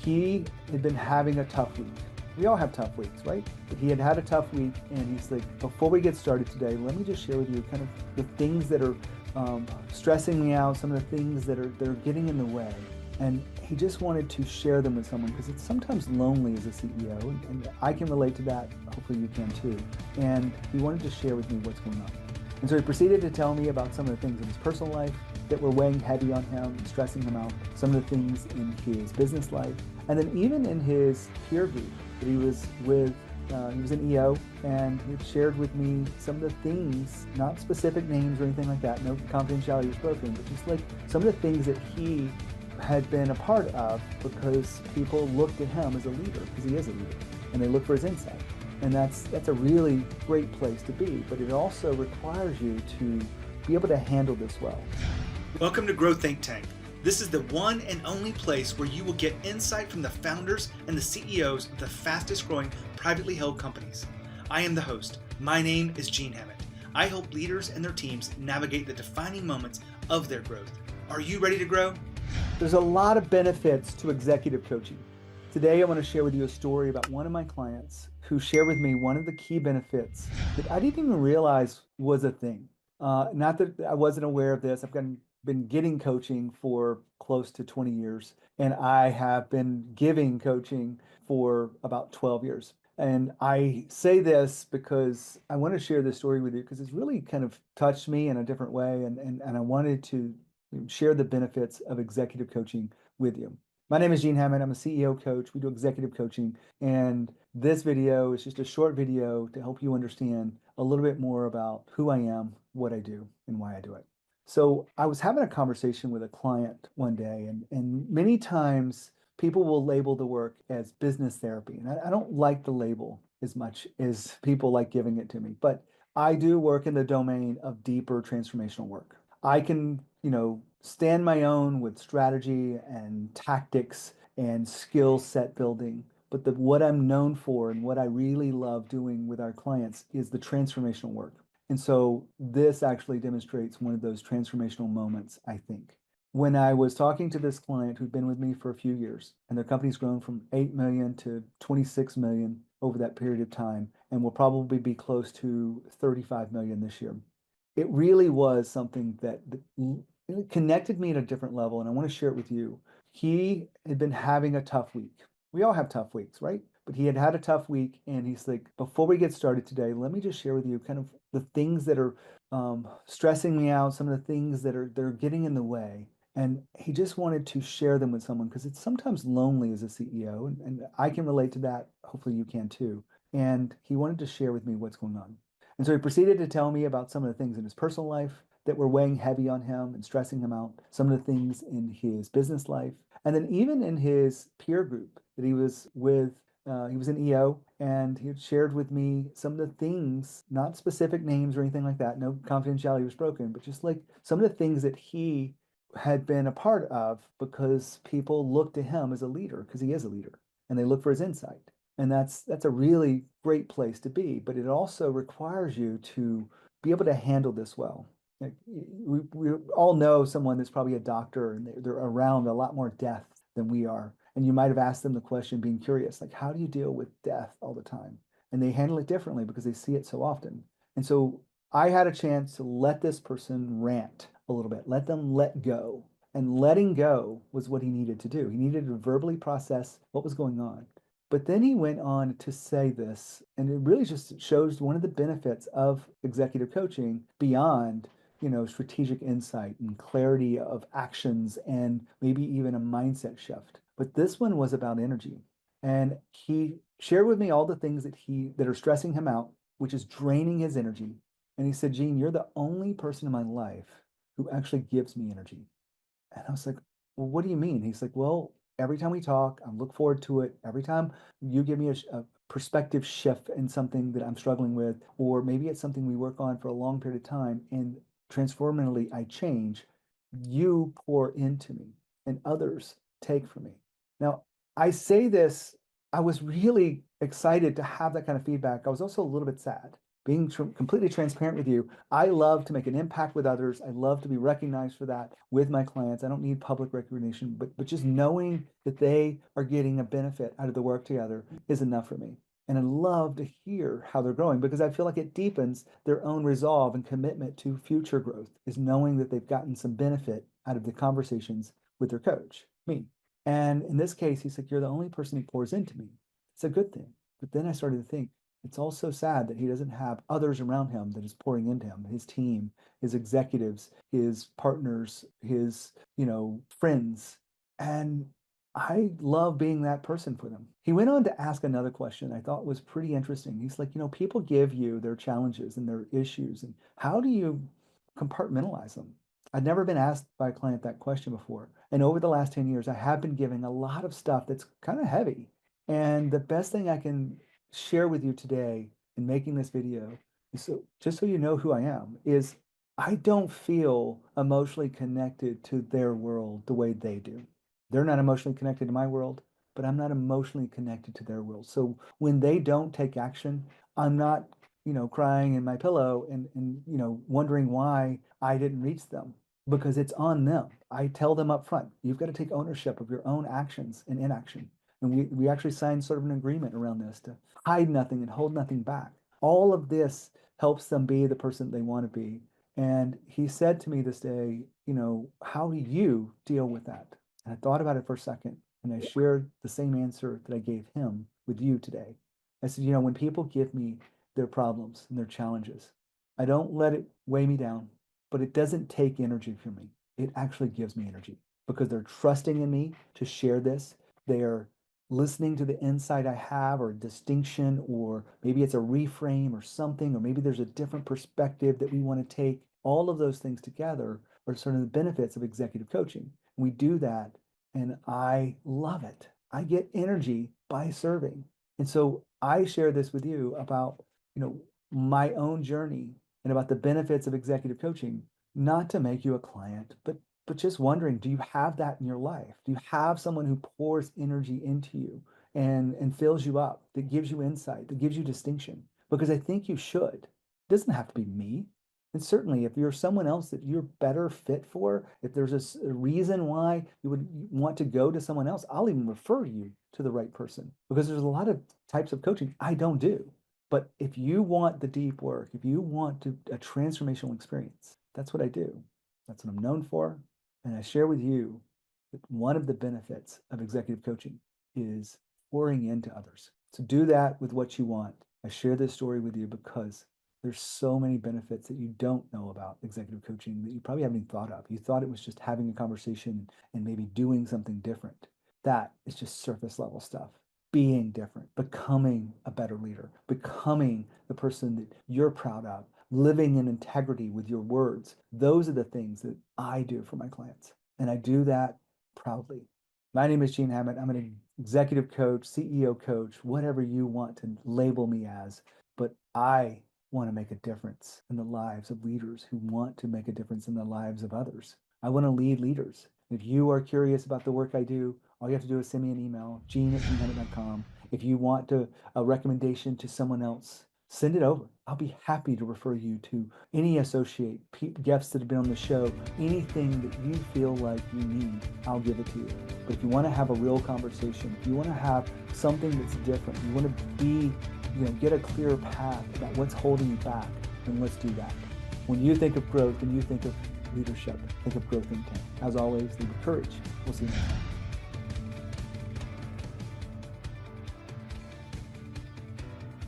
he had been having a tough week. We all have tough weeks, right? But he had had a tough week, and he's like, before we get started today, let me just share with you kind of the things that are stressing me out, some of the things that are getting in the way. And he just wanted to share them with someone because it's sometimes lonely as a CEO, and I can relate to that. Hopefully you can too. And he wanted to share with me what's going on. And so he proceeded to tell me about some of the things in his personal life that were weighing heavy on him and stressing him out, some of the things in his business life, and then even in his peer group that he was with. He was an EO, and he shared with me some of the things, not specific names or anything like that, no confidentiality was broken, but just like some of the things that he had been a part of because people looked at him as a leader, because he is a leader, and they look for his insight. And that's a really great place to be, but it also requires you to be able to handle this well. Welcome to Grow Think Tank. This is the one and only place where you will get insight from the founders and the CEOs of the fastest growing privately held companies. I am the host. My name is Gene Hammett. I help leaders and their teams navigate the defining moments of their growth. Are you ready to grow? There's a lot of benefits to executive coaching. Today, I want to share with you a story about one of my clients who shared with me one of the key benefits that I didn't even realize was a thing. Not that I wasn't aware of this. I've been getting coaching for close to 20 years, and I have been giving coaching for about 12 years. And I say this because I want to share this story with you because it's really kind of touched me in a different way, and I wanted to share the benefits of executive coaching with you. My name is Gene Hammett. I'm a CEO coach. We do executive coaching, and this video is just a short video to help you understand a little bit more about who I am, what I do, and why I do it. So I was having a conversation with a client one day, and many times people will label the work as business therapy. And I don't like the label as much as people like giving it to me, but I do work in the domain of deeper transformational work. I can, stand my own with strategy and tactics and skill set building. But what I'm known for and what I really love doing with our clients is the transformational work. And so this actually demonstrates one of those transformational moments, I think. When I was talking to this client who'd been with me for a few years, and their company's grown from 8 million to 26 million over that period of time, and will probably be close to 35 million this year. It really was something that it connected me at a different level, and I want to share it with you. He had been having a tough week. We all have tough weeks, right? But he had had a tough week, and he's like, before we get started today, let me just share with you kind of the things that are stressing me out, some of the things that are getting in the way. And he just wanted to share them with someone because it's sometimes lonely as a CEO, and I can relate to that. Hopefully you can too. And he wanted to share with me what's going on. And so he proceeded to tell me about some of the things in his personal life that were weighing heavy on him and stressing him out, some of the things in his business life, and then even in his peer group that he was with. He was an EO, and he had shared with me some of the things, not specific names or anything like that, no confidentiality was broken, but just like some of the things that he had been a part of because people look to him as a leader, because he is a leader, and they look for his insight. And that's a really great place to be, but it also requires you to be able to handle this well. Like, we all know someone that's probably a doctor, and they're around a lot more death than we are. And you might have asked them the question, being curious, like, how do you deal with death all the time? And they handle it differently because they see it so often. And so I had a chance to let this person rant a little bit, let them let go. And letting go was what he needed to do. He needed to verbally process what was going on. But then he went on to say this, and it really just shows one of the benefits of executive coaching beyond, strategic insight and clarity of actions and maybe even a mindset shift. But this one was about energy. And he shared with me all the things that are stressing him out, which is draining his energy. And he said, Gene, you're the only person in my life who actually gives me energy. And I was like, well, what do you mean? He's like, well, every time we talk, I look forward to it. Every time you give me a perspective shift in something that I'm struggling with, or maybe it's something we work on for a long period of time, and transformationally I change, you pour into me and others take from me. Now, I say this, I was really excited to have that kind of feedback. I was also a little bit sad being completely transparent with you, I love to make an impact with others. I love to be recognized for that with my clients. I don't need public recognition, but just knowing that they are getting a benefit out of the work together is enough for me. And I love to hear how they're growing because I feel like it deepens their own resolve and commitment to future growth, is knowing that they've gotten some benefit out of the conversations with their coach, me. And in this case, he's like, you're the only person he pours into me. It's a good thing. But then I started to think, it's also sad that he doesn't have others around him that is pouring into him, his team, his executives, his partners, his, friends. And I love being that person for them. He went on to ask another question I thought was pretty interesting. He's like, people give you their challenges and their issues, and how do you compartmentalize them? I'd never been asked by a client that question before. And over the last 10 years, I have been giving a lot of stuff that's kind of heavy. And the best thing I can share with you today in making this video, so just so you know who I am, is I don't feel emotionally connected to their world the way they do. They're not emotionally connected to my world, but I'm not emotionally connected to their world. So when they don't take action, I'm not, crying in my pillow and wondering why I didn't reach them, because it's on them. I tell them up front, you've got to take ownership of your own actions and inaction. And we actually signed sort of an agreement around this to hide nothing and hold nothing back. All of this helps them be the person they want to be. And he said to me this day, how do you deal with that? And I thought about it for a second, and I shared the same answer that I gave him with you today. I said, when people give me their problems and their challenges, I don't let it weigh me down, but it doesn't take energy from me. It actually gives me energy because they're trusting in me to share this. They are listening to the insight I have, or distinction, or maybe it's a reframe or something, or maybe there's a different perspective that we want to take. All of those things together are sort of the benefits of executive coaching. We do that, and I love it. I get energy by serving. And so I share this with you about, my own journey and about the benefits of executive coaching, not to make you a client, but just wondering, do you have that in your life? Do you have someone who pours energy into you and fills you up, that gives you insight, that gives you distinction? Because I think you should. It doesn't have to be me. And certainly if you're someone else that you're better fit for, if there's a reason why you would want to go to someone else, I'll even refer you to the right person, because there's a lot of types of coaching I don't do. But if you want the deep work, if you want a transformational experience, that's what I do. That's what I'm known for. And I share with you that one of the benefits of executive coaching is pouring into others. So do that with what you want. I share this story with you because there's so many benefits that you don't know about executive coaching that you probably haven't even thought of. You thought it was just having a conversation and maybe doing something different. That is just surface level stuff. Being different, becoming a better leader, becoming the person that you're proud of, living in integrity with your words. Those are the things that I do for my clients. And I do that proudly. My name is Gene Hammett. I'm an executive coach, CEO coach, whatever you want to label me as. But I want to make a difference in the lives of leaders who want to make a difference in the lives of others. I want to lead leaders. If you are curious about the work I do, all you have to do is send me an email, gene@genehammett.com. If you want a recommendation to someone else, send it over. I'll be happy to refer you to any associate, guests that have been on the show, anything that you feel like you need, I'll give it to you. But if you want to have a real conversation, if you want to have something that's different, you want to get a clear path about what's holding you back, then let's do that. When you think of growth, when you think of leadership, think of Growth Think Tank. As always, lead with courage. We'll see you next time.